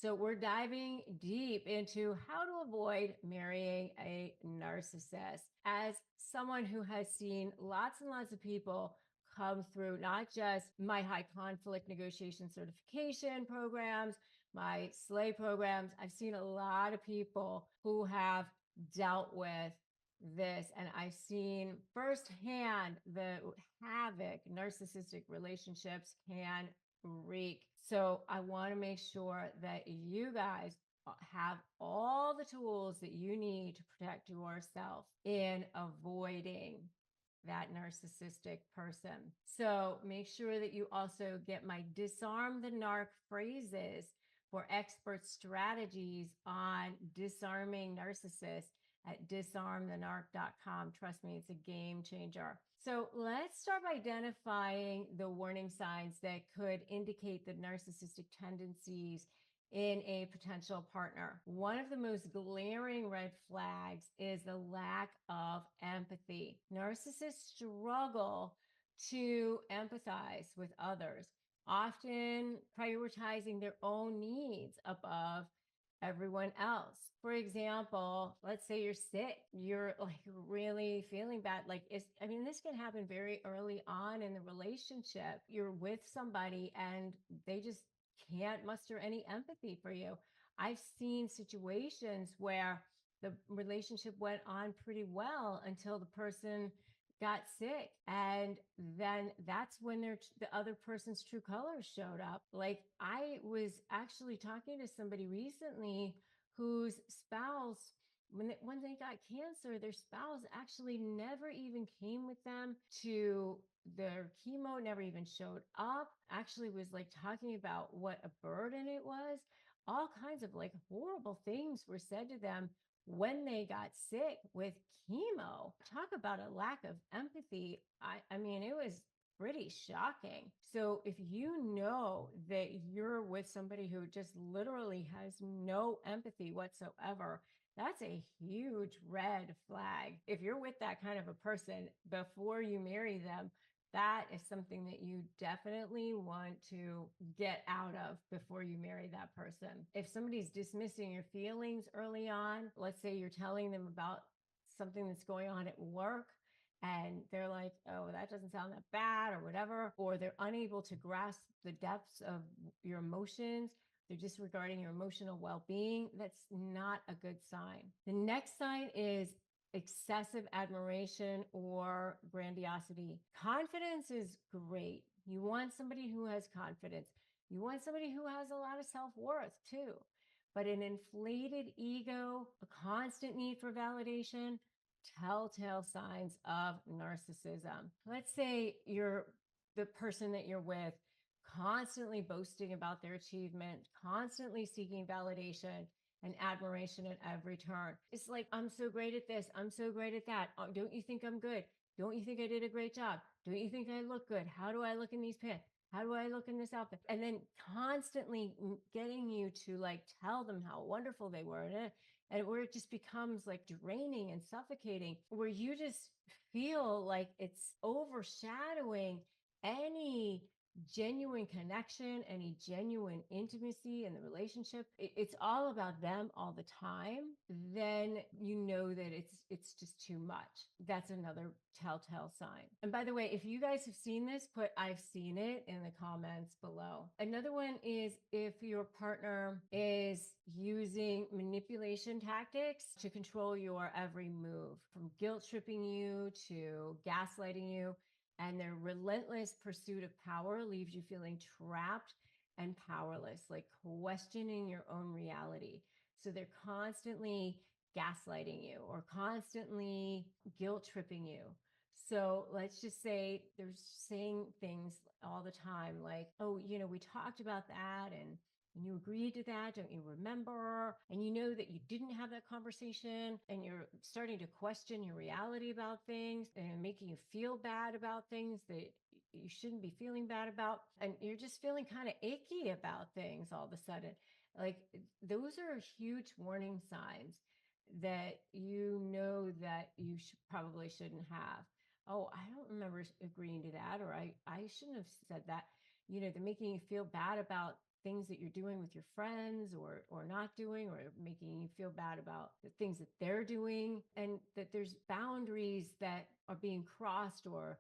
So we're diving deep into how to avoid marrying a narcissist. As someone who has seen lots and lots of people come through not just my high conflict negotiation certification programs, my SLAY programs, I've seen a lot of people who have dealt with this, and I've seen firsthand the havoc narcissistic relationships can wreak. So I want to make sure that you guys have all the tools that you need to protect yourself in avoiding that narcissistic person. So make sure that you also get my Disarm the Narc phrases for expert strategies on disarming narcissists at disarmthenarc.com. Trust me, it's a game changer. So let's start by identifying the warning signs that could indicate the narcissistic tendencies in a potential partner. One of the most glaring red flags is the lack of empathy. Narcissists struggle to empathize with others, often prioritizing their own needs above everyone else. For example, let's say you're sick, you're like really feeling bad. This can happen very early on in the relationship. You're with somebody and they just can't muster any empathy for you. I've seen situations where the relationship went on pretty well until the person got sick, and then that's when the other person's true colors showed up. Like, I was actually talking to somebody recently whose spouse, when they got cancer, their spouse actually never even came with them to their chemo, never even showed up, actually was like talking about what a burden it was. All kinds of like horrible things were said to them when they got sick with chemo. Talk about a lack of empathy. I mean, it was pretty shocking. So if you know that you're with somebody who just literally has no empathy whatsoever, that's a huge red flag. If you're with that kind of a person before you marry them, that is something that you definitely want to get out of before you marry that person. If somebody's dismissing your feelings early on, let's say you're telling them about something that's going on at work, and they're like, oh, that doesn't sound that bad or whatever, or they're unable to grasp the depths of your emotions, they're disregarding your emotional well-being, that's not a good sign. The next sign is excessive admiration or grandiosity. Confidence is great. You want somebody who has confidence. You want somebody who has a lot of self-worth too. But an inflated ego, a constant need for validation, telltale signs of narcissism. Let's say you're the person that you're with constantly boasting about their achievement, constantly seeking validation and admiration at every turn. It's like, I'm so great at this. I'm so great at that. Oh, don't you think I'm good? Don't you think I did a great job? Don't you think I look good? How do I look in these pants? How do I look in this outfit? And then constantly getting you to like tell them how wonderful they were. And where it just becomes like draining and suffocating, where you just feel like it's overshadowing any genuine connection, any genuine intimacy in the relationship, it's all about them all the time, then you know that it's just too much. That's another telltale sign. And by the way, if you guys have seen this, put I've seen it in the comments below. Another one is if your partner is using manipulation tactics to control your every move, from guilt tripping you to gaslighting you, and their relentless pursuit of power leaves you feeling trapped and powerless, like questioning your own reality. So they're constantly gaslighting you or constantly guilt tripping you. So let's just say they're saying things all the time like, oh, we talked about that and you agreed to that, don't you remember? And you know that you didn't have that conversation, and you're starting to question your reality about things and making you feel bad about things that you shouldn't be feeling bad about. And you're just feeling kind of icky about things all of a sudden. Like, those are huge warning signs that you know that you probably shouldn't have. Oh, I don't remember agreeing to that, or I shouldn't have said that. They're making you feel bad about things that you're doing with your friends or not doing, or making you feel bad about the things that they're doing, and that there's boundaries that are being crossed or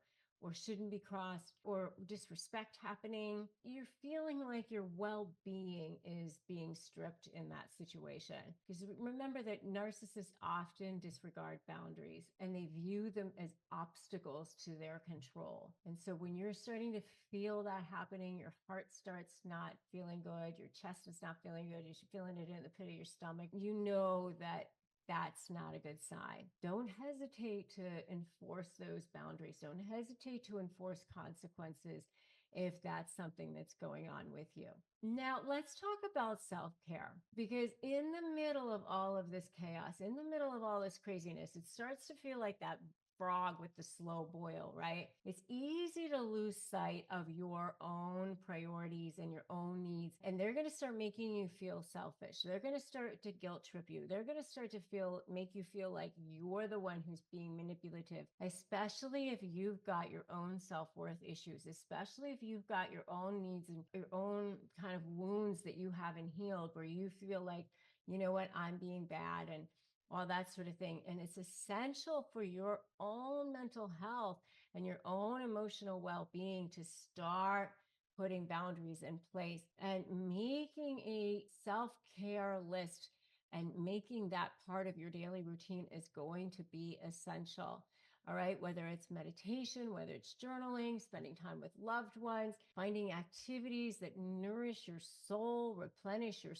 shouldn't be crossed, or disrespect happening, you're feeling like your well-being is being stripped in that situation. Because remember that narcissists often disregard boundaries and they view them as obstacles to their control. And so when you're starting to feel that happening, your heart starts not feeling good, your chest is not feeling good, you're feeling it in the pit of your stomach, you know that that's not a good sign. Don't hesitate to enforce those boundaries. Don't hesitate to enforce consequences if that's something that's going on with you. Now, let's talk about self-care, because in the middle of all of this chaos, in the middle of all this craziness, it starts to feel like that frog with the slow boil, right? It's easy to lose sight of your own priorities and your own needs. And they're going to start making you feel selfish. They're going to start to guilt trip you. They're going to start to make you feel like you're the one who's being manipulative, especially if you've got your own self-worth issues, especially if you've got your own needs and your own kind of wounds that you haven't healed, where you feel like, you know what, I'm being bad and all that sort of thing. And it's essential for your own mental health and your own emotional well-being to start putting boundaries in place and making a self-care list, and making that part of your daily routine is going to be essential. All right, whether it's meditation, whether it's journaling, spending time with loved ones, finding activities that nourish your soul, replenish your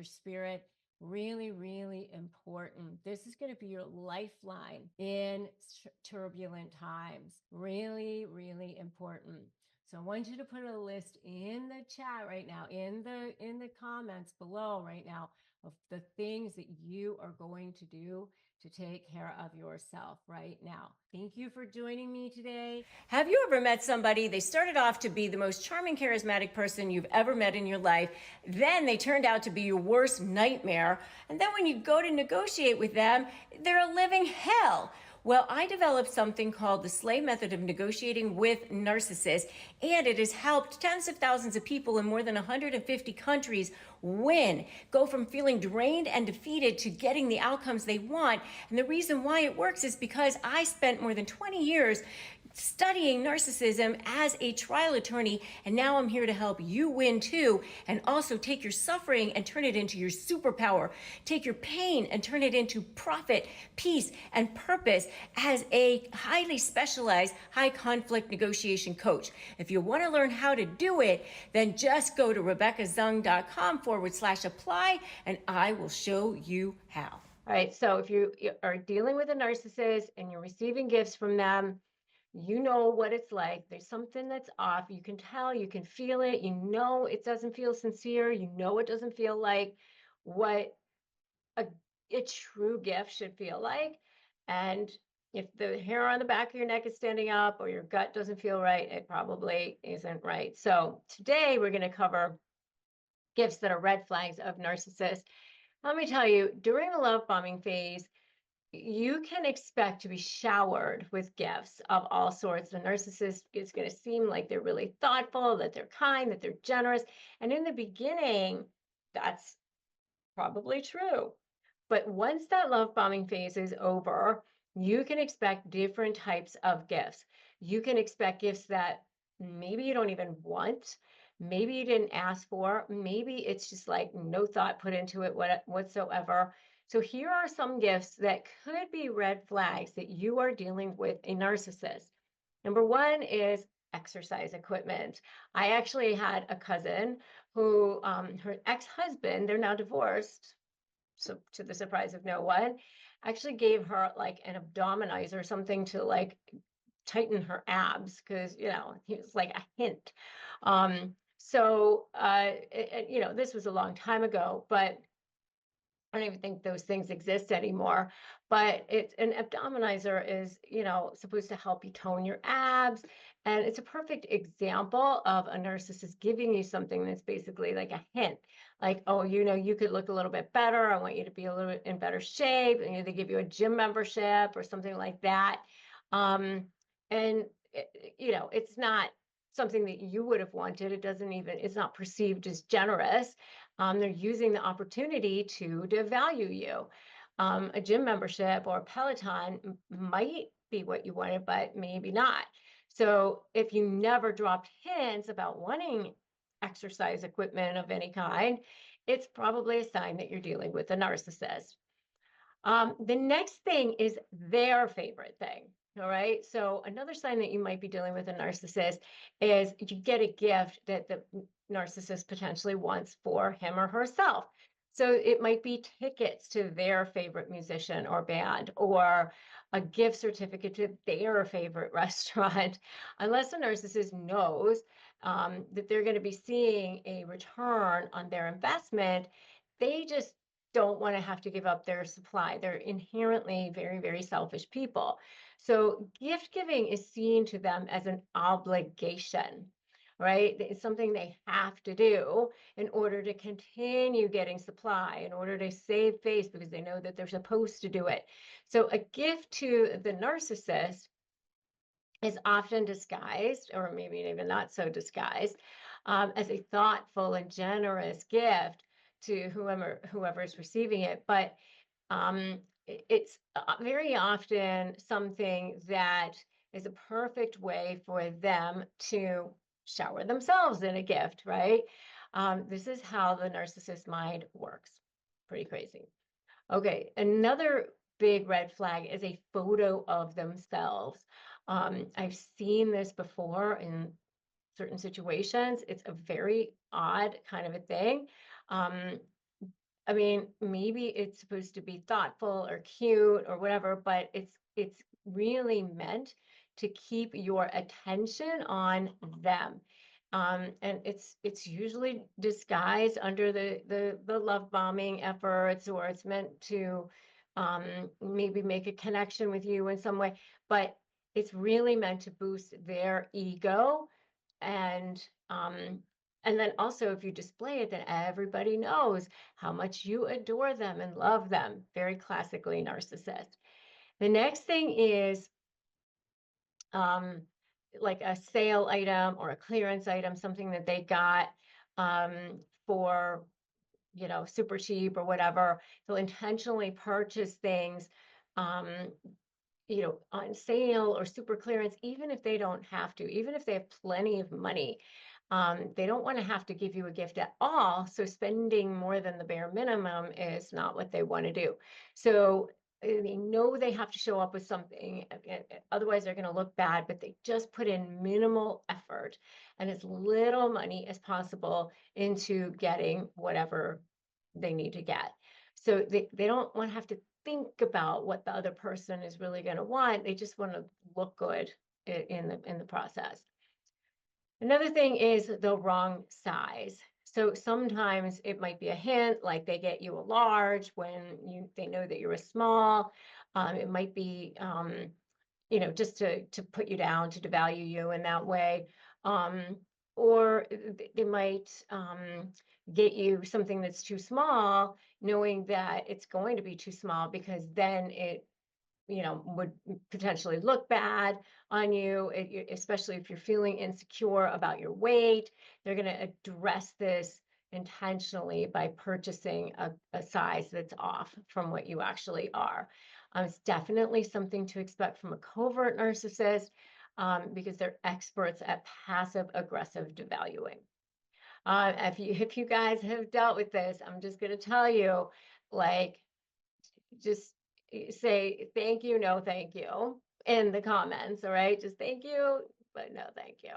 spirit. Really, really important. This is going to be your lifeline in turbulent times. Really, really important. So I want you to put a list in the chat right now, in the comments below right now, of the things that you are going to do to take care of yourself right now. Thank you for joining me today. Have you ever met somebody, they started off to be the most charming, charismatic person you've ever met in your life, then they turned out to be your worst nightmare, and then when you go to negotiate with them, they're a living hell? Well, I developed something called the SLAY method of negotiating with narcissists, and it has helped tens of thousands of people in more than 150 countries win, go from feeling drained and defeated to getting the outcomes they want. And the reason why it works is because I spent more than 20 years studying narcissism as a trial attorney, and now I'm here to help you win too, and also take your suffering and turn it into your superpower. Take your pain and turn it into profit, peace, and purpose as a highly specialized high conflict negotiation coach. If you want to learn how to do it, then just go to RebeccaZung.com/apply and I will show you how. All right, so if you are dealing with a narcissist and you're receiving gifts from them, you know what it's like. There's something that's off. You can tell, you can feel it. You know it doesn't feel sincere. You know it doesn't feel like what a true gift should feel like. And if the hair on the back of your neck is standing up or your gut doesn't feel right, it probably isn't right. So today we're going to cover gifts that are red flags of narcissists. Let me tell you, during the love bombing phase, you can expect to be showered with gifts of all sorts. The narcissist is going to seem like they're really thoughtful, that they're kind, that they're generous. And in the beginning, that's probably true. But once that love bombing phase is over, you can expect different types of gifts. You can expect gifts that maybe you don't even want, maybe you didn't ask for, maybe it's just like no thought put into it whatsoever. So here are some gifts that could be red flags that you are dealing with a narcissist. Number one is exercise equipment. I actually had a cousin who, her ex-husband, they're now divorced, so to the surprise of no one, actually gave her like an abdominizer, something to like tighten her abs, because he was like a hint. This was a long time ago, but I don't even think those things exist anymore. But it's an abdominizer is, supposed to help you tone your abs. And it's a perfect example of a narcissist giving you something that's basically like a hint. Like, oh, you could look a little bit better. I want you to be a little bit in better shape. And they give you a gym membership or something like that. And it's not something that you would have wanted. It's not perceived as generous. They're using the opportunity to devalue you. A gym membership or Peloton might be what you wanted, but maybe not. So if you never dropped hints about wanting exercise equipment of any kind, it's probably a sign that you're dealing with a narcissist. The next thing is their favorite thing. All right. So another sign that you might be dealing with a narcissist is you get a gift that the narcissist potentially wants for him or herself. So it might be tickets to their favorite musician or band, or a gift certificate to their favorite restaurant. Unless a narcissist knows that they're going to be seeing a return on their investment, they just don't want to have to give up their supply. They're inherently very, very selfish people. So gift giving is seen to them as an obligation, right? It's something they have to do in order to continue getting supply, in order to save face, because they know that they're supposed to do it. So a gift to the narcissist is often disguised, or maybe even not so disguised, as a thoughtful and generous gift to whoever is receiving it. But it's very often something that is a perfect way for them to shower themselves in a gift, right? This is how the narcissist mind works. Pretty crazy. Okay, another big red flag is a photo of themselves. I've seen this before in certain situations. It's a very odd kind of a thing. I mean, maybe it's supposed to be thoughtful or cute or whatever, but it's really meant to keep your attention on them. And it's usually disguised under the love bombing efforts, or it's meant to maybe make a connection with you in some way, but it's really meant to boost their ego. And and then also, if you display it, then everybody knows how much you adore them and love them. Very classically narcissist. The next thing is like a sale item or a clearance item, something that they got for, super cheap or whatever. They'll intentionally purchase things um, on sale or super clearance, even if they don't have to, even if they have plenty of money. They don't want to have to give you a gift at all. So spending more than the bare minimum is not what they want to do. So they know they have to show up with something, otherwise they're going to look bad, but they just put in minimal effort and as little money as possible into getting whatever they need to get. So they don't want to have to think about what the other person is really going to want. They just want to look good in the process. Another thing is the wrong size. So sometimes it might be a hint, like they get you a large when they know that you're a small. It might be just to put you down, to devalue you in that way. Or they might get you something that's too small, knowing that it's going to be too small, because then it would potentially look bad on you, especially if you're feeling insecure about your weight. They're going to address this intentionally by purchasing a size that's off from what you actually are. It's definitely something to expect from a covert narcissist, because they're experts at passive aggressive devaluing. If you guys have dealt with this, I'm just going to tell you, like, just say thank you, no thank you in the comments. All right, just thank you, but no thank you,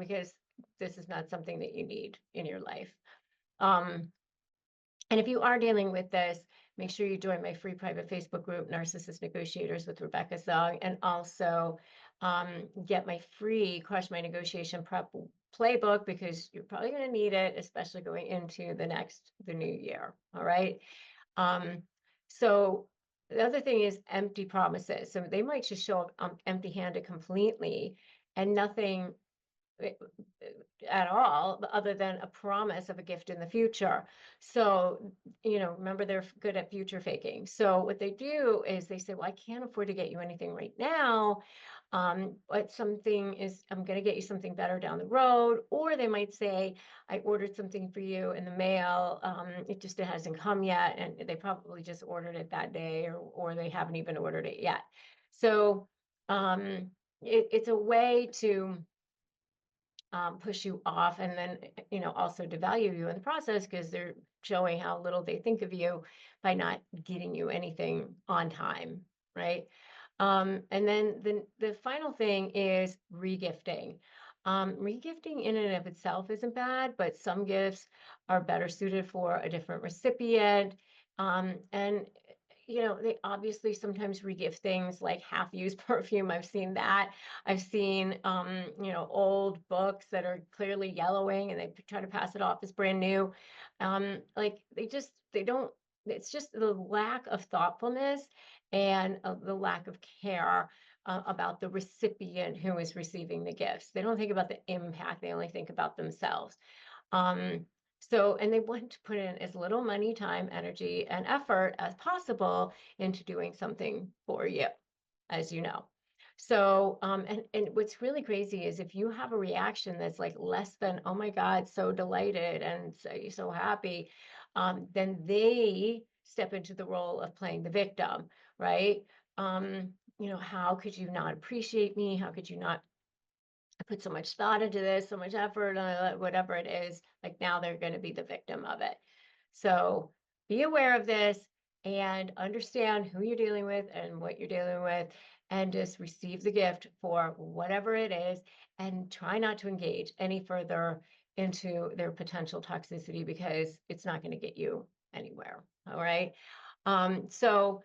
because this is not something that you need in your life. And if you are dealing with this, make sure you join my free private Facebook group, Narcissist Negotiators with Rebecca Zung, and also get my free Crush My Negotiation Prep playbook, because you're probably going to need it, especially going into the new year. All right. So the other thing is empty promises. So they might just show up empty-handed completely, and nothing at all other than a promise of a gift in the future. So, remember, they're good at future faking. So what they do is they say, well, I can't afford to get you anything right now. But something is, I'm going to get you something better down the road. Or they might say, I ordered something for you in the mail. It hasn't come yet. And they probably just ordered it that day, or they haven't even ordered it yet. So it's a way to push you off, and then also devalue you in the process, because they're showing how little they think of you by not getting you anything on time, right? And then the final thing is regifting. Regifting in and of itself isn't bad, but some gifts are better suited for a different recipient. And they obviously sometimes regift things like half-used perfume. I've seen that. I've seen, old books that are clearly yellowing, and they try to pass it off as brand new. Like they don't, it's just the lack of thoughtfulness and the lack of care about the recipient who is receiving the gifts. They don't think about the impact. They only think about themselves. And they want to put in as little money, time, energy, and effort as possible into doing something for you, as you know. So, and what's really crazy is if you have a reaction that's like less than, oh my God, so delighted and so happy, then they step into the role of playing the victim, right? How could you not appreciate me? How could you not put so much thought into this, so much effort, whatever it is? Like, now they're going to be the victim of it. So be aware of this and understand who you're dealing with and what you're dealing with, and just receive the gift for whatever it is, and try not to engage any further into their potential toxicity, because it's not going to get you anywhere. All right. So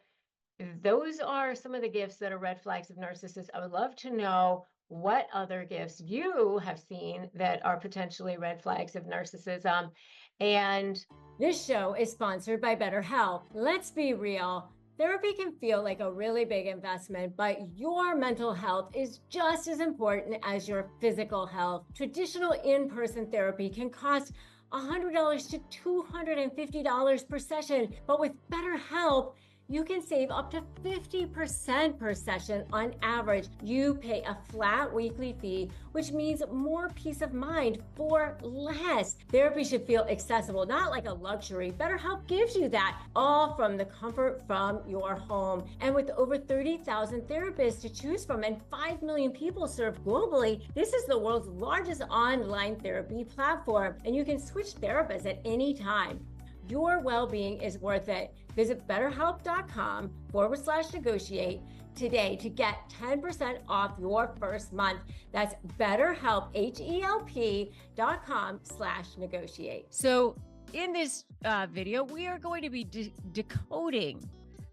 those are some of the gifts that are red flags of narcissists. I would love to know what other gifts you have seen that are potentially red flags of narcissism. And This show is sponsored by BetterHelp. Let's be real. Therapy can feel like a really big investment, but your mental health is just as important as your physical health. Traditional in-person therapy can cost $100 to $250 per session, but with BetterHelp, you can save up to 50% per session on average. You pay a flat weekly fee, which means more peace of mind for less. Therapy should feel accessible, not like a luxury. BetterHelp gives you that, all from the comfort from your home. And with over 30,000 therapists to choose from and 5 million people served globally, this is the world's largest online therapy platform, and you can switch therapists at any time. Your well-being is worth it. Visit betterhelp.com/negotiate today to get 10% off your first month. That's BetterHelp, HELP.com/negotiate. So in this video, we are going to be decoding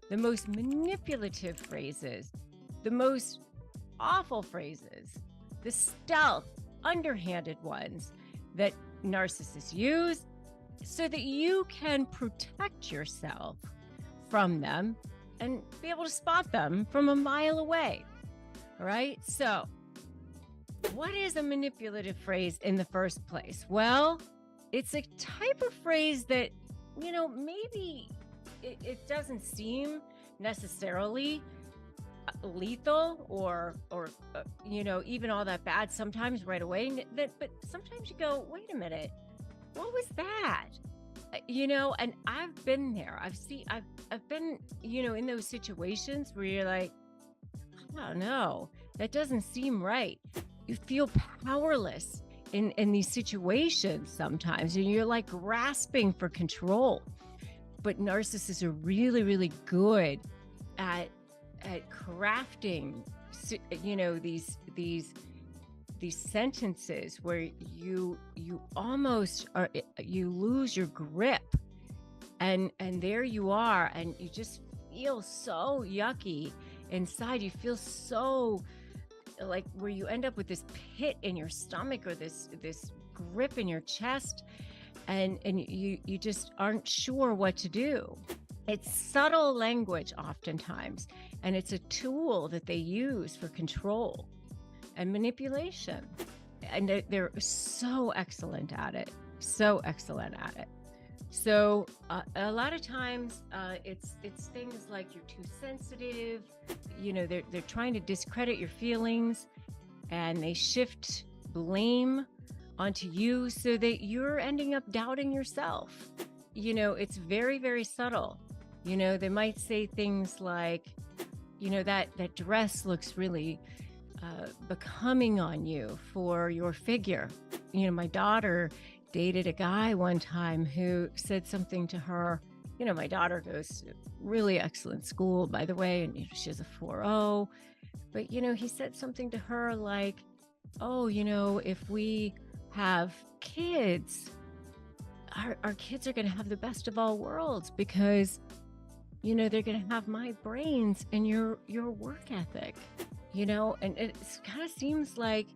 the most manipulative phrases, the most awful phrases, the stealth, underhanded ones that narcissists use, so that you can protect yourself from them and be able to spot them from a mile away. All right. So what is a manipulative phrase in the first place? Well, it's a type of phrase that, maybe it doesn't seem necessarily lethal or even all that bad sometimes right away. But sometimes you go, wait a minute, what was that? And I've been there. I've been, in those situations where you're like, oh no, that doesn't seem right. You feel powerless in these situations sometimes, and you're like grasping for control. But narcissists are really, really good at crafting, these sentences where you almost are, you lose your grip, and there you are, and you just feel so yucky inside. You feel so like where you end up with this pit in your stomach, or this grip in your chest, and you just aren't sure what to do. It's subtle language oftentimes, and it's a tool that they use for control and manipulation. And they're so excellent at it. So excellent at it. So a lot of times it's things like you're too sensitive. They're trying to discredit your feelings, and they shift blame onto you so that you're ending up doubting yourself. It's very, very subtle. They might say things like, that dress looks really becoming on you for your figure. My daughter dated a guy one time who said something to her. My daughter goes to really excellent school, by the way, and she has a 4.0. But, he said something to her like, oh, if we have kids, our kids are going to have the best of all worlds because, they're going to have my brains and your work ethic, and it kind of seems like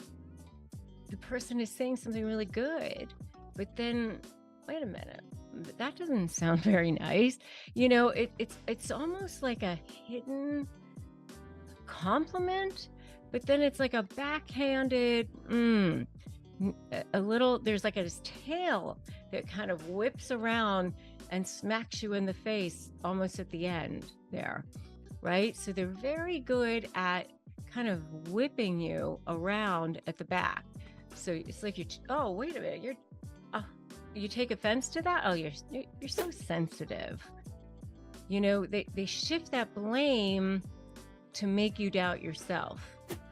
the person is saying something really good, but then, wait a minute, that doesn't sound very nice. It's almost like a hidden compliment, but then it's like a backhanded, there's like a tail that kind of whips around and smacks you in the face almost at the end there, right? So they're very good at kind of whipping you around at the back. So it's like oh, wait a minute, you take offense to that? Oh, you're so sensitive. They shift that blame to make you doubt yourself.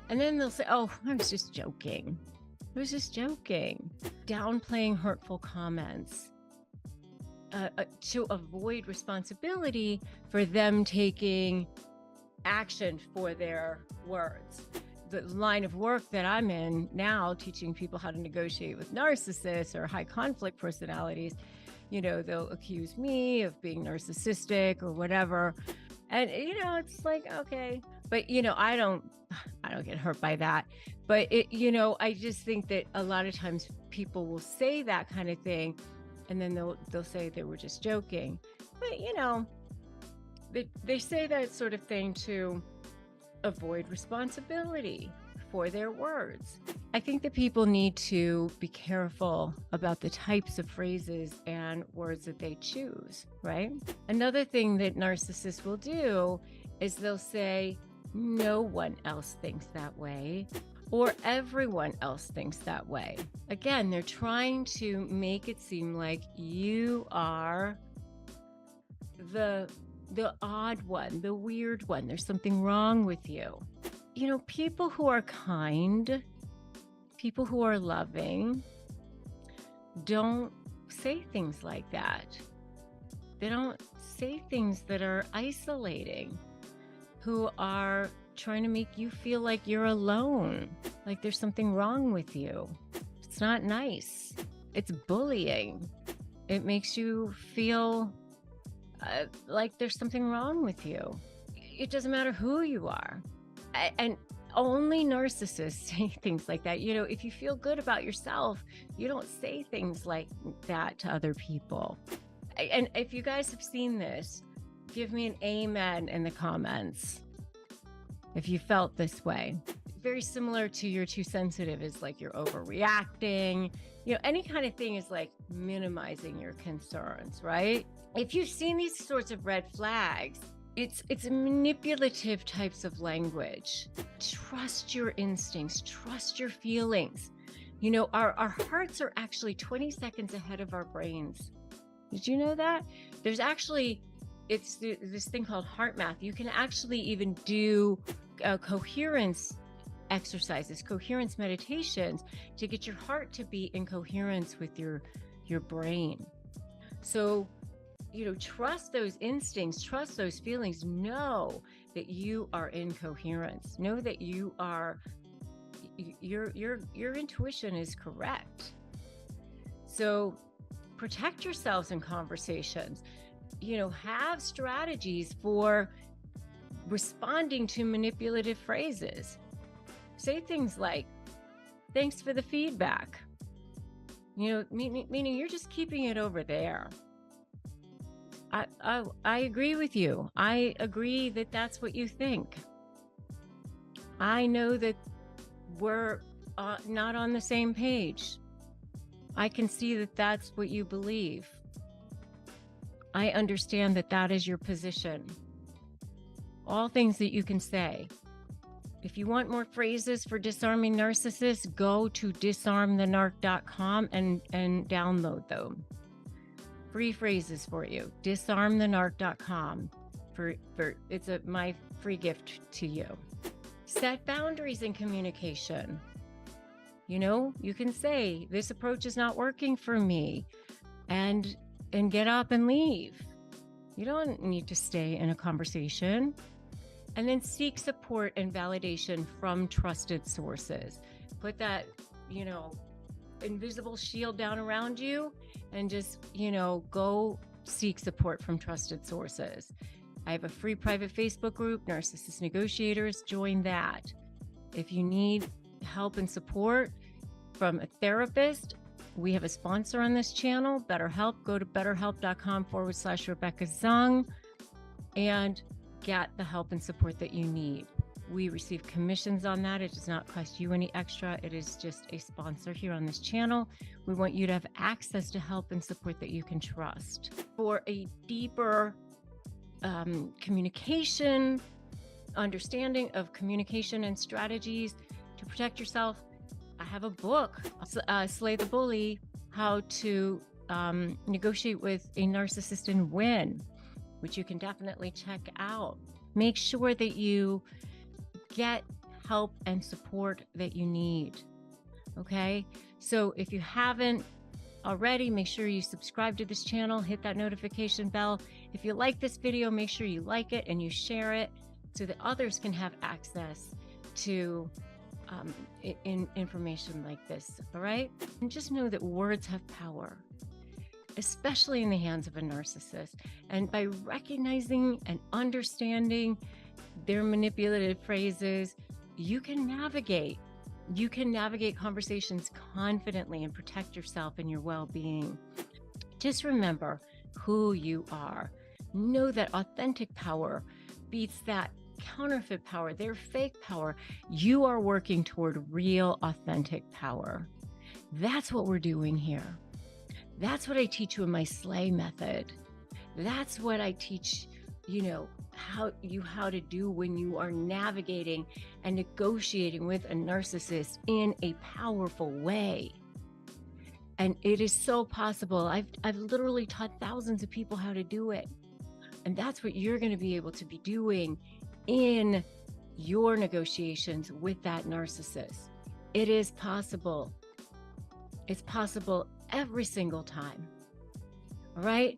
And then they'll say, oh, I was just joking. Downplaying hurtful comments to avoid responsibility for them taking action for their words. The line of work that I'm in now, teaching people how to negotiate with narcissists or high conflict personalities, they'll accuse me of being narcissistic or whatever. And, it's like, okay, but, I don't get hurt by that. But I just think that a lot of times people will say that kind of thing, and then they'll say they were just joking. But, they say that sort of thing to avoid responsibility for their words. I think that people need to be careful about the types of phrases and words that they choose, right? Another thing that narcissists will do is they'll say, no one else thinks that way, or everyone else thinks that way. Again, they're trying to make it seem like you are the odd one, the weird one. There's something wrong with you. People who are kind, people who are loving, don't say things like that. They don't say things that are isolating, who are trying to make you feel like you're alone, like there's something wrong with you. It's not nice. It's bullying. It makes you feel like there's something wrong with you. It doesn't matter who you are. And only narcissists say things like that. If you feel good about yourself, you don't say things like that to other people. And if you guys have seen this, give me an amen in the comments if you felt this way. Very similar to you're too sensitive is like you're overreacting. Any kind of thing is like minimizing your concerns, right? If you've seen these sorts of red flags, it's manipulative types of language. Trust your instincts, trust your feelings. Our hearts are actually 20 seconds ahead of our brains. Did you know that? There's actually, it's this thing called heart math. You can actually even do coherence exercises, coherence meditations to get your heart to be in coherence with your brain. So, trust those instincts, trust those feelings. Know that you are in coherence. Know that you are, your intuition is correct. So protect yourselves in conversations. Have strategies for responding to manipulative phrases. Say things like, thanks for the feedback. Meaning you're just keeping it over there. I agree with you. I agree that that's what you think. I know that we're not on the same page. I can see that that's what you believe. I understand that that is your position. All things that you can say. If you want more phrases for disarming narcissists, go to disarmthenarc.com and download them. Free phrases for you. Disarmthenarc.com. It's my free gift to you. Set boundaries in communication. You can say, this approach is not working for me, and get up and leave. You don't need to stay in a conversation. And then seek support and validation from trusted sources. Put that, invisible shield down around you and just, go seek support from trusted sources. I have a free private Facebook group, Narcissist Negotiators. Join that. If you need help and support from a therapist, we have a sponsor on this channel, BetterHelp. Go to betterhelp.com/Rebecca Zung and get the help and support that you need. We receive commissions on that. It does not cost you any extra. It is just a sponsor here on this channel. We want you to have access to help and support that you can trust. For a deeper communication, understanding of communication and strategies to protect yourself, I have a book, Slay the Bully, How to Negotiate with a Narcissist and Win, which you can definitely check out. Make sure that you get help and support that you need. Okay? So if you haven't already, make sure you subscribe to this channel, hit that notification bell. If you like this video, make sure you like it and you share it so that others can have access to information like this. All right? And just know that words have power, especially in the hands of a narcissist. And by recognizing and understanding their manipulative phrases, you can navigate conversations confidently and protect yourself and your well-being. Just remember who you are. Know that authentic power beats that counterfeit power, their fake power. You are working toward real, authentic power. That's what we're doing here. That's what I teach you in my Slay method. That's what I teach, how to do when you are navigating and negotiating with a narcissist in a powerful way. And it is so possible. I've literally taught thousands of people how to do it. And that's what you're going to be able to be doing in your negotiations with that narcissist. It is possible. It's possible every single time. All right?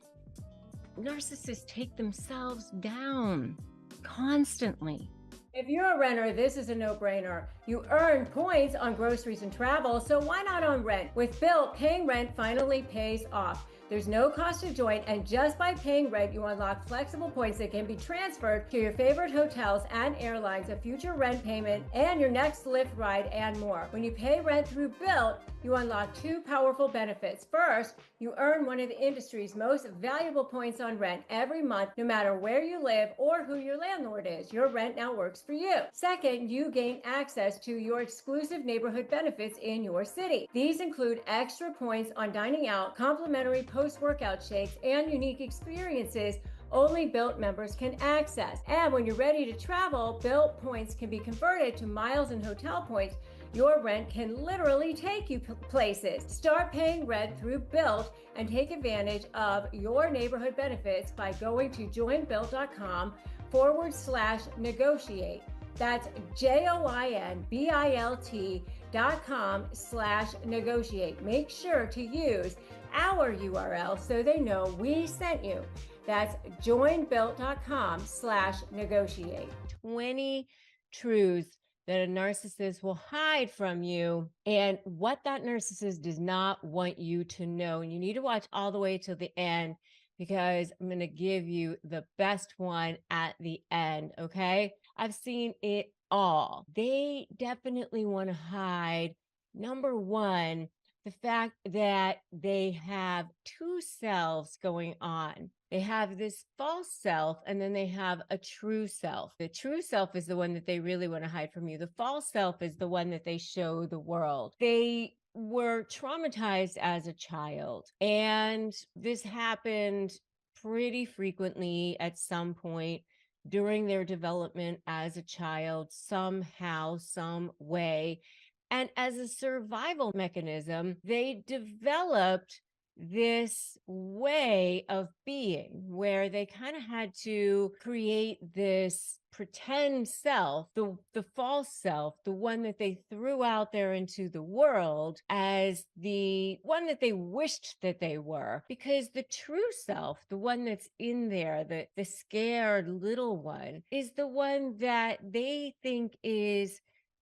Narcissists take themselves down constantly. If you're a renter, this is a no-brainer. You earn points on groceries and travel, so why not on rent? With Built, paying rent finally pays off. There's no cost to join, and just by paying rent, you unlock flexible points that can be transferred to your favorite hotels and airlines, a future rent payment, and your next Lyft ride, and more. When you pay rent through Built, you unlock two powerful benefits. First, you earn one of the industry's most valuable points on rent every month, no matter where you live or who your landlord is. Your rent now works for you. Second, you gain access to your exclusive neighborhood benefits in your city. These include extra points on dining out, complimentary post-workout shakes, and unique experiences only Built members can access. And when you're ready to travel, Built points can be converted to miles and hotel points. Your rent can literally take you places. Start paying rent through Built and take advantage of your neighborhood benefits by going to joinbuilt.com/negotiate. That's joinbilt.com/negotiate. Make sure to use our URL so they know we sent you. That's joinbuilt.com/negotiate. 20 truths that a narcissist will hide from you and what that narcissist does not want you to know. And you need to watch all the way till the end because I'm going to give you the best one at the end. Okay. I've seen it all. They definitely want to hide, number one, the fact that they have two selves going on. They have this false self, and then they have a true self. The true self is the one that they really want to hide from you. The false self is the one that they show the world. They were traumatized as a child, and this happened pretty frequently at some point during their development as a child, somehow, some way. And as a survival mechanism, they developed this way of being where they kind of had to create this pretend self, the false self, the one that they threw out there into the world as the one that they wished that they were. Because the true self, the one that's in there, the scared little one, is the one that they think is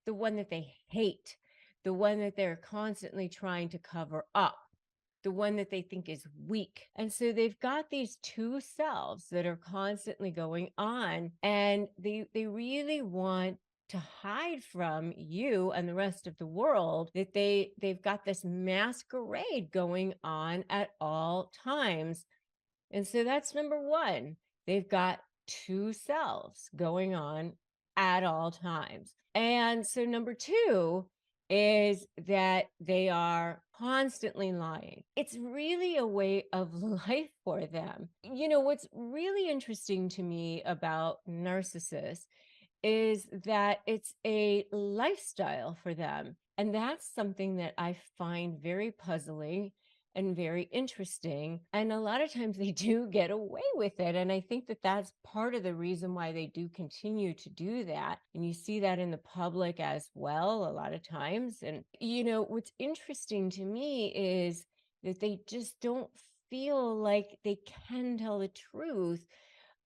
the one that they hate, the one that they're constantly trying to cover up, the one that they think is weak. And so they've got these two selves that are constantly going on, and they really want to hide from you and the rest of the world, that they've got this masquerade going on at all times. And so that's number one. They've got two selves going on at all times. And so number two is that they are constantly lying. It's really a way of life for them. What's really interesting to me about narcissists is that it's a lifestyle for them. And that's something that I find very puzzling and very interesting. And a lot of times they do get away with it. And I think that that's part of the reason why they do continue to do that. And you see that in the public as well, a lot of times. And, what's interesting to me is that they just don't feel like they can tell the truth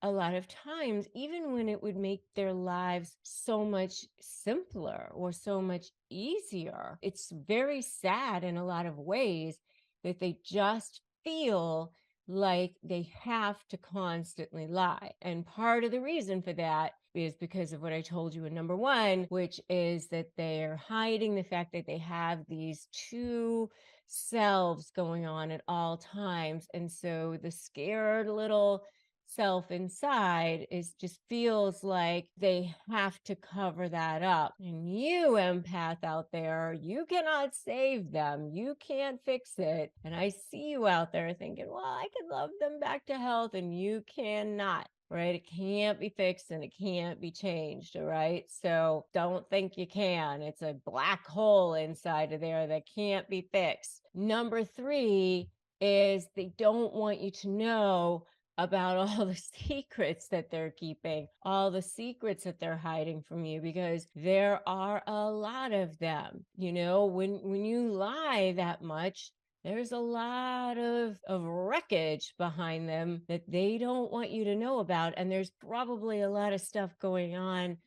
a lot of times, even when it would make their lives so much simpler or so much easier. It's very sad in a lot of ways that they just feel like they have to constantly lie. And part of the reason for that is because of what I told you in number one, which is that they're hiding the fact that they have these two selves going on at all times. And so the scared little self inside is just feels like they have to cover that up. And you, empath out there, you cannot save them, you can't fix it. And I see you out there thinking, well, I could love them back to health, and you cannot. Right? It can't be fixed and it can't be changed. All right. So don't think you can. It's a black hole inside of there that can't be fixed. Number three is they don't want you to know about all the secrets that they're keeping, all the secrets that they're hiding from you, because there are a lot of them. When you lie that much, there's a lot of wreckage behind them that they don't want you to know about. And there's probably a lot of stuff going on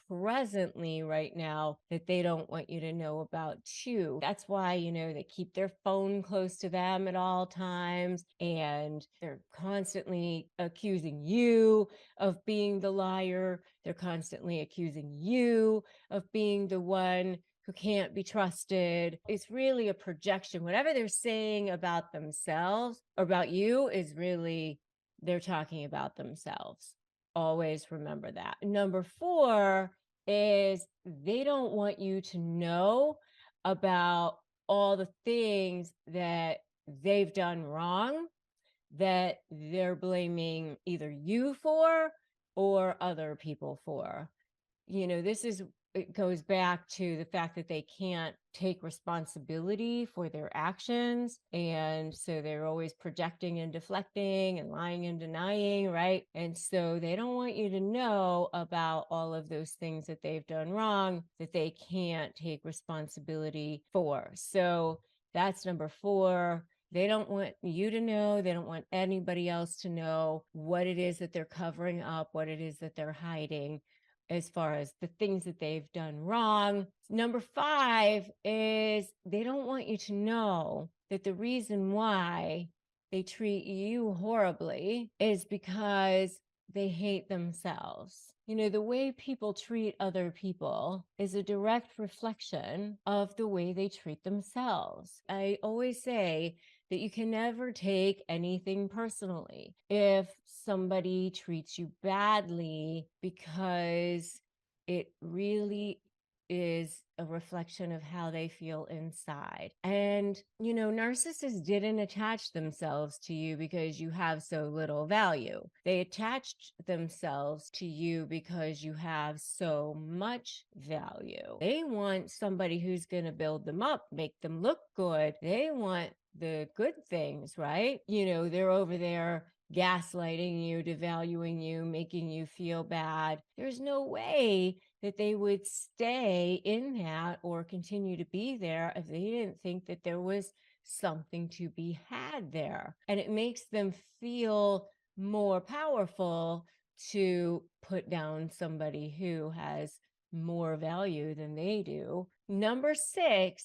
presently right now that they don't want you to know about too. That's why, they keep their phone close to them at all times, and they're constantly accusing you of being the liar. They're constantly accusing you of being the one who can't be trusted. It's really a projection. Whatever they're saying about themselves or about you is really, they're talking about themselves. Always remember that. Number four is they don't want you to know about all the things that they've done wrong, that they're blaming either you for or other people for. It goes back to the fact that they can't take responsibility for their actions. And so they're always projecting and deflecting and lying and denying, right? And so they don't want you to know about all of those things that they've done wrong, that they can't take responsibility for. So that's number four. They don't want you to know. They don't want anybody else to know what it is that they're covering up, what it is that they're hiding, as far as the things that they've done wrong. Number five is they don't want you to know that the reason why they treat you horribly is because they hate themselves. The way people treat other people is a direct reflection of the way they treat themselves. I always say that you can never take anything personally. If somebody treats you badly, because it really is a reflection of how they feel inside. And, narcissists didn't attach themselves to you because you have so little value. They attached themselves to you because you have so much value. They want somebody who's going to build them up, make them look good. They want the good things, right? They're over there gaslighting you, devaluing you, making you feel bad. There's no way that they would stay in that or continue to be there if they didn't think that there was something to be had there. And it makes them feel more powerful to put down somebody who has more value than they do. Number 6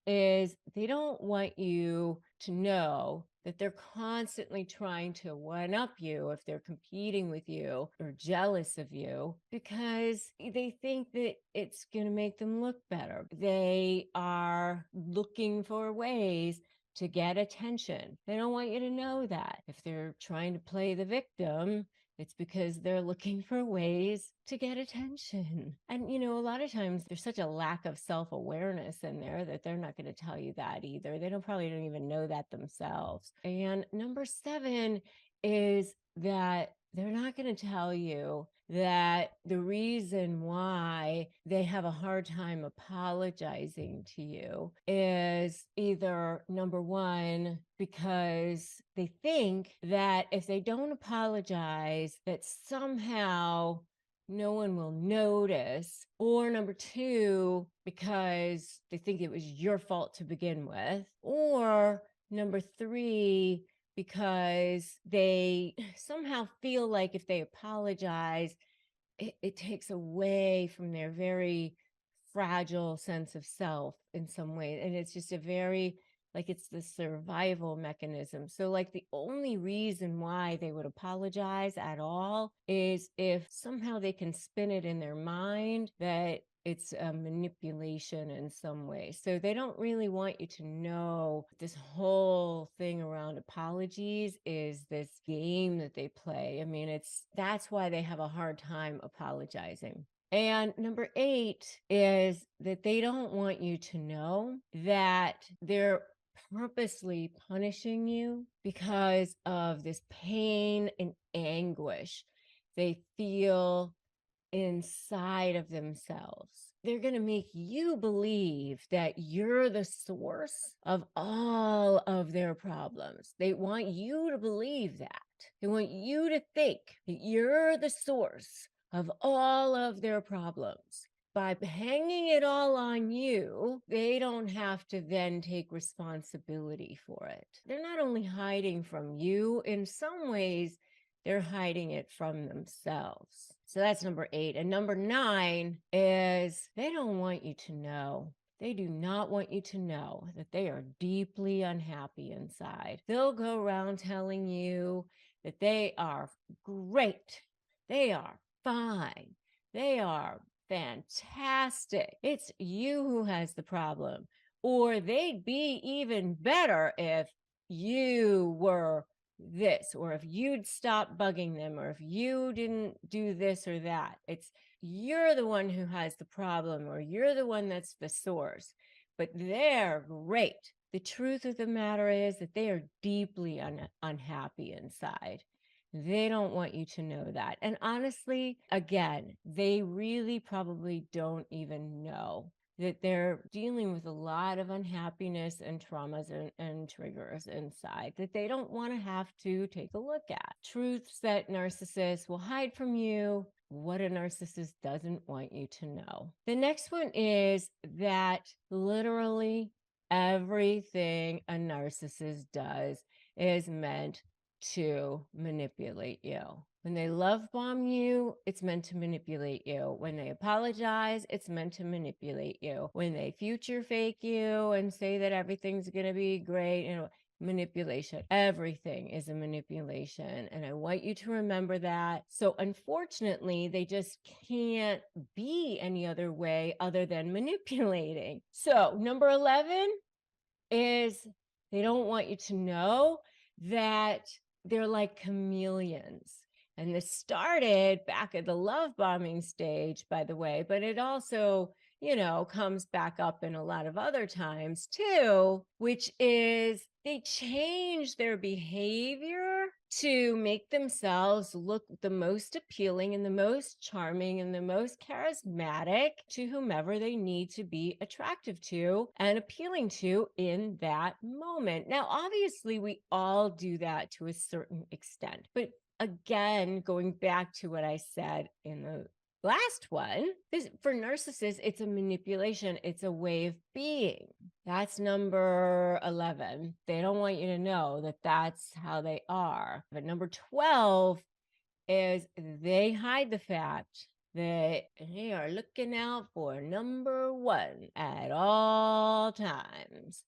is they don't want you to know that they're constantly trying to one up you if they're competing with you or jealous of you, because they think that it's going to make them look better. They are looking for ways to get attention. They don't want you to know that. If they're trying to play the victim, it's because they're looking for ways to get attention. And, a lot of times there's such a lack of self-awareness in there that they're not going to tell you that either. They probably don't even know that themselves. And number 7 is that they're not going to tell you that the reason why they have a hard time apologizing to you is either, number 1, because they think that if they don't apologize, that somehow no one will notice, or number 2, because they think it was your fault to begin with, or number 3, because they somehow feel like if they apologize, it takes away from their very fragile sense of self in some way. And it's just a very, like, it's the survival mechanism. So, like, the only reason why they would apologize at all is if somehow they can spin it in their mind that it's a manipulation in some way. So they don't really want you to know this whole thing around apologies is this game that they play. I mean, that's why they have a hard time apologizing. And number 8 is that they don't want you to know that they're purposely punishing you because of this pain and anguish they feel inside of themselves. They're going to make you believe that you're the source of all of their problems. They want you to believe that. They want you to think that you're the source of all of their problems. By hanging it all on you, they don't have to then take responsibility for it. They're not only hiding from you, in some ways, they're hiding it from themselves. So that's number 8. And number 9 is they don't want you to know. They do not want you to know that they are deeply unhappy inside. They'll go around telling you that they are great. They are fine. They are fantastic. It's you who has the problem. Or they'd be even better if you were this, or if you'd stop bugging them, or if you didn't do this or that. It's you're the one who has the problem, or you're the one that's the source. But they're great. The truth of the matter is that they are deeply unhappy inside. They don't want you to know that. And honestly, again, they really probably don't even know that they're dealing with a lot of unhappiness and traumas and triggers inside that they don't want to have to take a look at. Truths that narcissists will hide from you, what a narcissist doesn't want you to know. The next one is that literally everything a narcissist does is meant to manipulate you. When they love bomb you, it's meant to manipulate you. When they apologize, it's meant to manipulate you. When they future fake you and say that everything's going to be great, manipulation. Everything is a manipulation. And I want you to remember that. So unfortunately, they just can't be any other way other than manipulating. So number 11 is they don't want you to know that they're like chameleons. And this started back at the love bombing stage, by the way, but it also comes back up in a lot of other times too, which is they change their behavior to make themselves look the most appealing and the most charming and the most charismatic to whomever they need to be attractive to and appealing to in that moment. Now, obviously, we all do that to a certain extent, but again, going back to what I said in the last one, this for narcissists, it's a manipulation, it's a way of being. That's number 11. They don't want you to know that that's how they are. But number 12 is they hide the fact that they are looking out for number one at all times.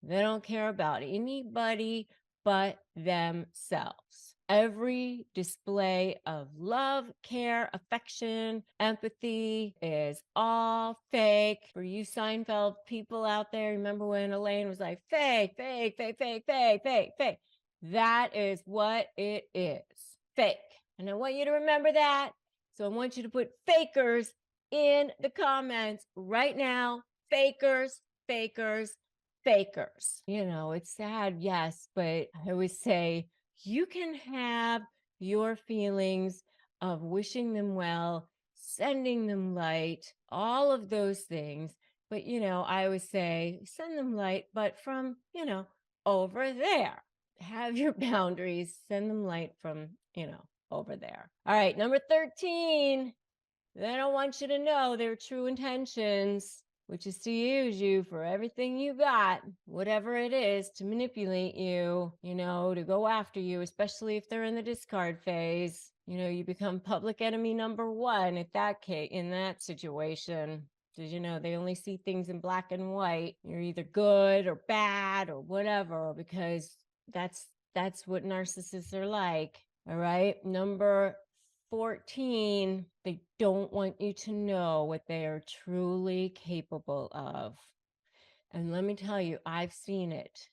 They don't care about anybody but themselves. Every display of love, care, affection, empathy is all fake. For you Seinfeld people out there, remember when Elaine was like, fake, fake, fake, fake, fake, fake, fake? That is what it is. Fake. And I want you to remember that. So I want you to put fakers in the comments right now. Fakers, fakers, fakers. It's sad, yes, but I always say you can have your feelings of wishing them well, sending them light, all of those things. But, I always say send them light, but from, over there. Have your boundaries, send them light from, over there. All right, number 13. They don't want you to know their true intentions, which is to use you for everything you got, whatever it is, to manipulate you, to go after you, especially if they're in the discard phase. You become public enemy number one in that situation. Because, they only see things in black and white. You're either good or bad or whatever, because that's what narcissists are like. All right. Number 14, they don't want you to know what they are truly capable of. And let me tell you, I've seen it.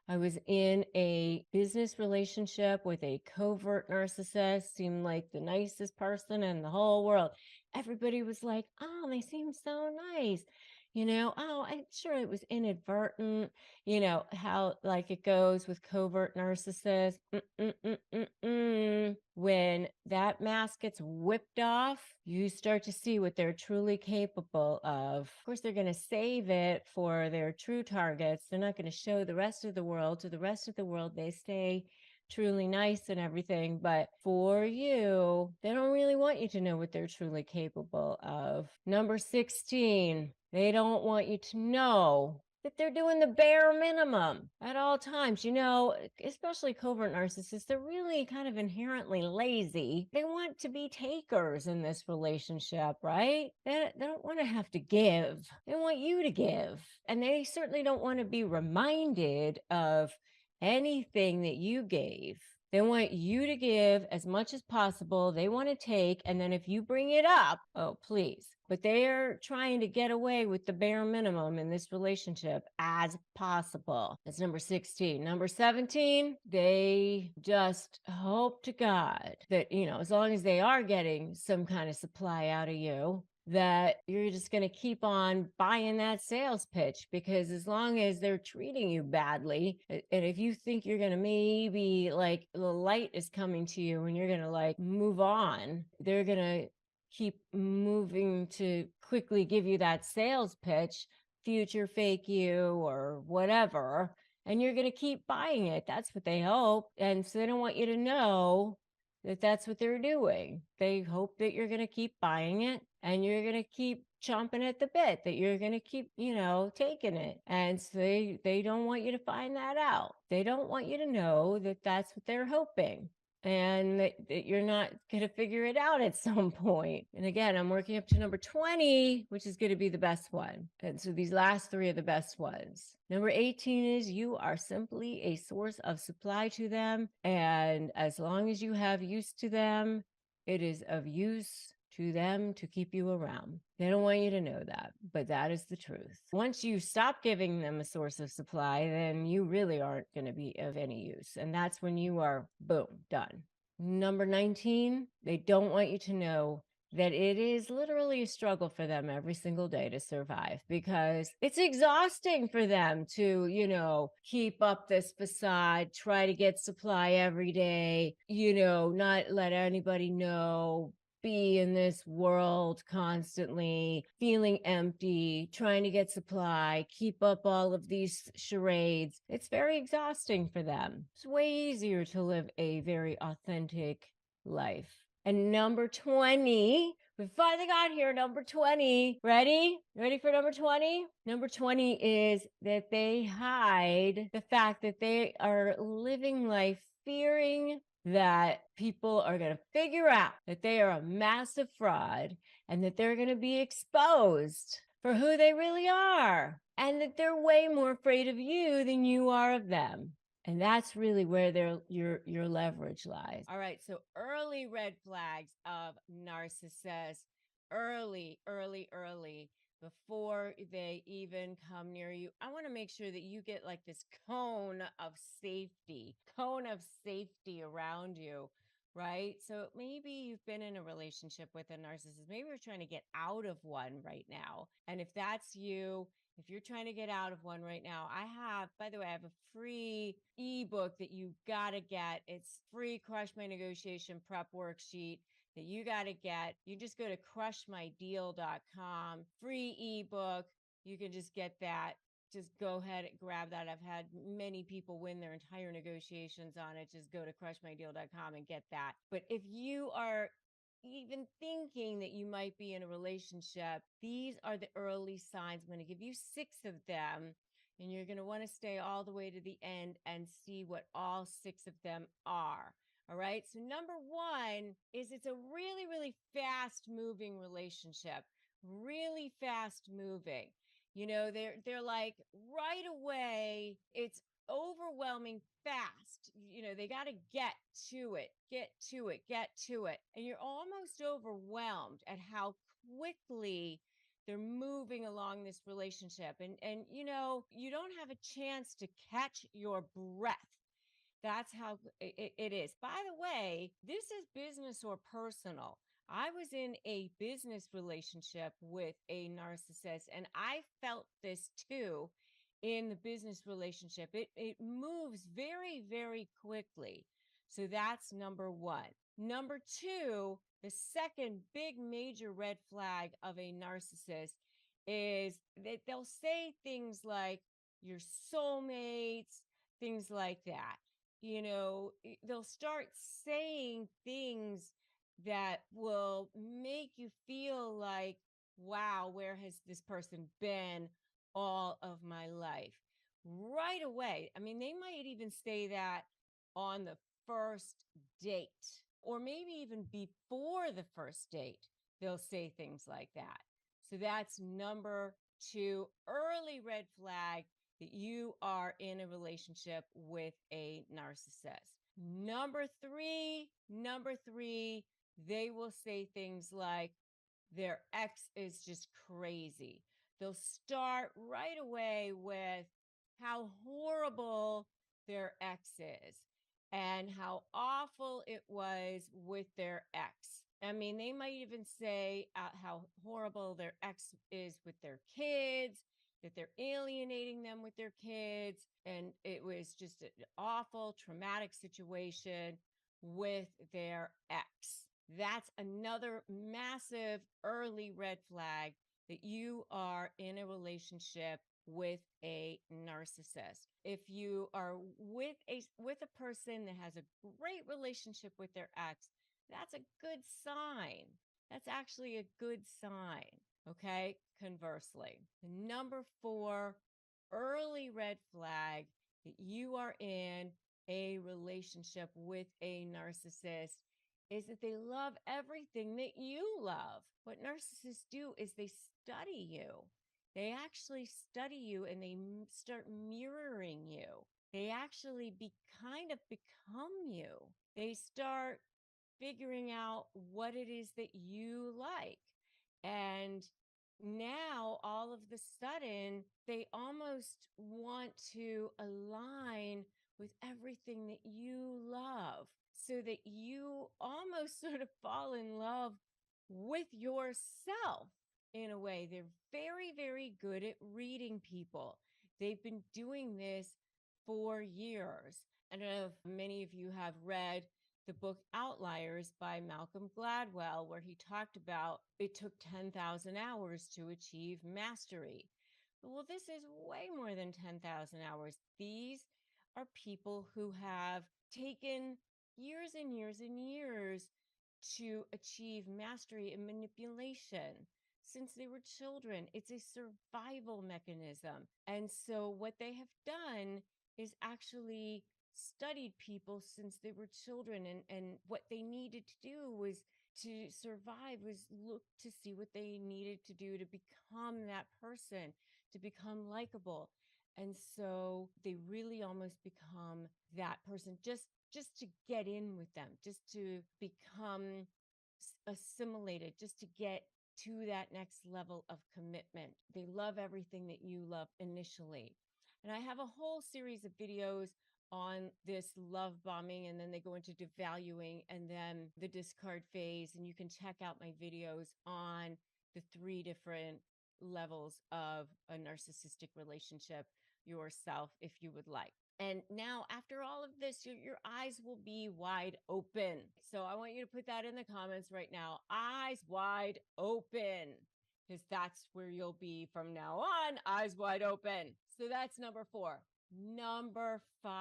I was in a business relationship with a covert narcissist, seemed like the nicest person in the whole world. Everybody was like, oh, they seem so nice. Oh, I'm sure it was inadvertent, how like it goes with covert narcissists. When that mask gets whipped off, you start to see what they're truly capable of. Of course, they're going to save it for their true targets. They're not going to show the rest of the world. To the rest of the world, they stay truly nice and everything, but for you, they don't really want you to know what they're truly capable of. Number 16, they don't want you to know that they're doing the bare minimum at all times. Especially covert narcissists, they're really kind of inherently lazy. They want to be takers in this relationship, right? They don't want to have to give. They want you to give. And they certainly don't want to be reminded of anything that you gave. They want you to give as much as possible. They want to take, and then if you bring it up, oh, please. But they are trying to get away with the bare minimum in this relationship as possible. That's number 16. Number 17, they just hope to God that, as long as they are getting some kind of supply out of you, that you're just going to keep on buying that sales pitch, because as long as they're treating you badly, and if you think you're going to maybe like the light is coming to you and you're going to like move on, they're going to keep moving to quickly give you that sales pitch, future fake you or whatever, and you're going to keep buying it. That's what they hope. And so they don't want you to know that that's what they're doing. They hope that you're going to keep buying it and you're going to keep chomping at the bit, that you're going to keep, taking it. And so they don't want you to find that out. They don't want you to know that that's what they're hoping, and that you're not going to figure it out at some point. And again, I'm working up to number 20, which is going to be the best one. And so these last three are the best ones. Number 18 is you are simply a source of supply to them. And as long as you have use to them, it is of use to them to keep you around. They don't want you to know that, but that is the truth. Once you stop giving them a source of supply, then you really aren't going to be of any use. And that's when you are, boom, done. Number 19, they don't want you to know that it is literally a struggle for them every single day to survive because it's exhausting for them to, keep up this facade, try to get supply every day, not let anybody know, be in this world constantly, feeling empty, trying to get supply, keep up all of these charades. It's very exhausting for them. It's way easier to live a very authentic life. And number 20, we finally got here. Number 20. Ready? Ready for number 20? Number 20 is that they hide the fact that they are living life fearing that people are going to figure out that they are a massive fraud and that they're going to be exposed for who they really are, and that they're way more afraid of you than you are of them. And that's really where your leverage lies. All right. So early red flags of narcissists, early, before they even come near you. I want to make sure that you get like this cone of safety around you, right? So maybe you've been in a relationship with a narcissist. Maybe you're trying to get out of one right now. And if that's you, if you're trying to get out of one right now, by the way, I have a free ebook that you got to get. It's free Crush My Negotiation Prep Worksheet that you got to get. You just go to crushmydeal.com, free ebook. You can just get that. Just go ahead and grab that. I've had many people win their entire negotiations on it. Just go to crushmydeal.com and get that. But if you are even thinking that you might be in a relationship, these are the early signs. I'm going to give you 6 of them, and you're going to want to stay all the way to the end and see what all 6 of them are. All right. So number 1 is it's a really, really fast moving relationship, really fast moving. They're like right away, it's overwhelming fast. They got to get to it, get to it, get to it. And you're almost overwhelmed at how quickly they're moving along this relationship. And you don't have a chance to catch your breath. That's how it is. By the way, this is business or personal. I was in a business relationship with a narcissist, and I felt this too in the business relationship. It moves very, very quickly. So that's number 1. Number 2, the second big major red flag of a narcissist is that they'll say things like your soulmates, things like that. They'll start saying things that will make you feel like, wow, where has this person been all of my life? Right away. I mean, they might even say that on the first date, or maybe even before the first date, they'll say things like that. So that's number 2, early red flag that you are in a relationship with a narcissist. Number three, they will say things like their ex is just crazy. They'll start right away with how horrible their ex is and how awful it was with their ex. I mean, they might even say how horrible their ex is with their kids, that they're alienating them with their kids. And it was just an awful, traumatic situation with their ex. That's another massive early red flag that you are in a relationship with a narcissist. If you are with a person that has a great relationship with their ex, that's a good sign. That's actually a good sign. Okay. Conversely, number 4, early red flag that you are in a relationship with a narcissist is that they love everything that you love. What narcissists do is they study you. They actually study you and they start mirroring you. They actually kind of become you. They start figuring out what it is that you like. And now all of the sudden, they almost want to align with everything that you love so that you almost sort of fall in love with yourself in a way. They're very, very good at reading people. They've been doing this for years. I don't know if many of you have read the book Outliers by Malcolm Gladwell, where he talked about it took 10,000 hours to achieve mastery. Well, this is way more than 10,000 hours. These are people who have taken years and years and years to achieve mastery and manipulation since they were children. It's a survival mechanism. And so, what they have done is actually studied people since they were children. And what they needed to do was to survive, was look to see what they needed to do to become that person, to become likable. And so they really almost become that person just to get in with them, just to become assimilated, just to get to that next level of commitment. They love everything that you love initially. And I have a whole series of videos on this love bombing, and then they go into devaluing and then the discard phase. And you can check out my videos on the 3 different levels of a narcissistic relationship yourself if you would like. And now, after all of this, your eyes will be wide open. So I want you to put that in the comments right now. Eyes wide open, because that's where you'll be from now on, eyes wide open. So that's number 4. Number 5,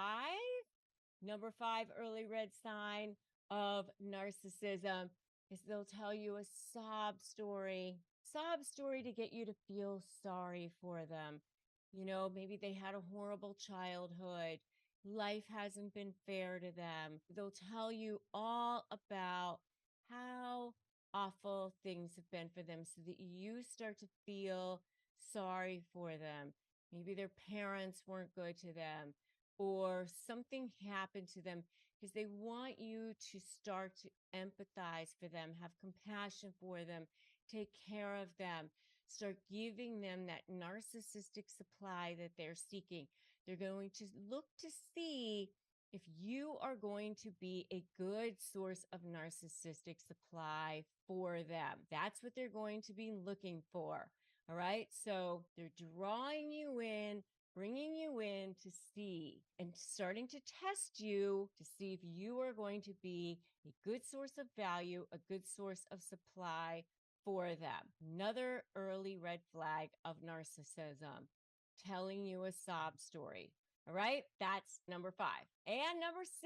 early red sign of narcissism is they'll tell you a sob story to get you to feel sorry for them. You know, maybe they had a horrible childhood. Life hasn't been fair to them. They'll tell you all about how awful things have been for them so that you start to feel sorry for them. Maybe their parents weren't good to them or something happened to them, because they want you to start to empathize for them, have compassion for them, take care of them, start giving them that narcissistic supply that they're seeking. They're going to look to see if you are going to be a good source of narcissistic supply for them. That's what they're going to be looking for. All right. So they're drawing you in, bringing you in to see and starting to test you to see if you are going to be a good source of value, a good source of supply for them. Another early red flag of narcissism, telling you a sob story. All right, that's number 5. And number 6,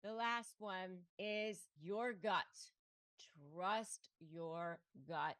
the last one, is your gut. Trust your gut.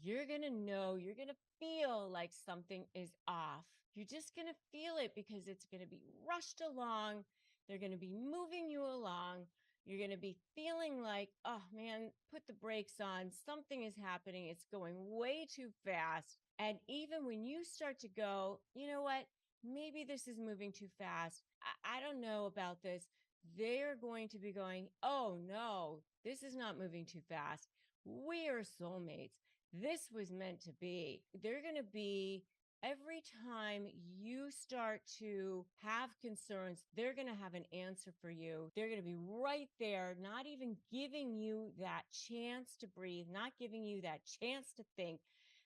You're going to know, you're going to feel like something is off. You're just going to feel it because it's going to be rushed along. They're going to be moving you along. You're going to be feeling like, oh man, put the brakes on. Something is happening. It's going way too fast. And even when you start to go, you know what, maybe this is moving too fast. I don't know about this. They're going to be going, oh no, this is not moving too fast. We are soulmates. This was meant to be. They're going to be, every time you start to have concerns, they're going to have an answer for you. They're going to be right there, not even giving you that chance to breathe, not giving you that chance to think,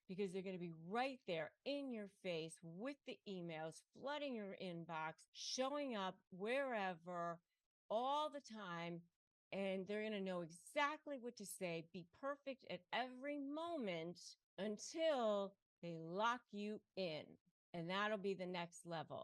because they're going to be right there in your face with the emails, flooding your inbox, showing up wherever all the time. And they're going to know exactly what to say, be perfect at every moment until they lock you in. And that'll be the next level.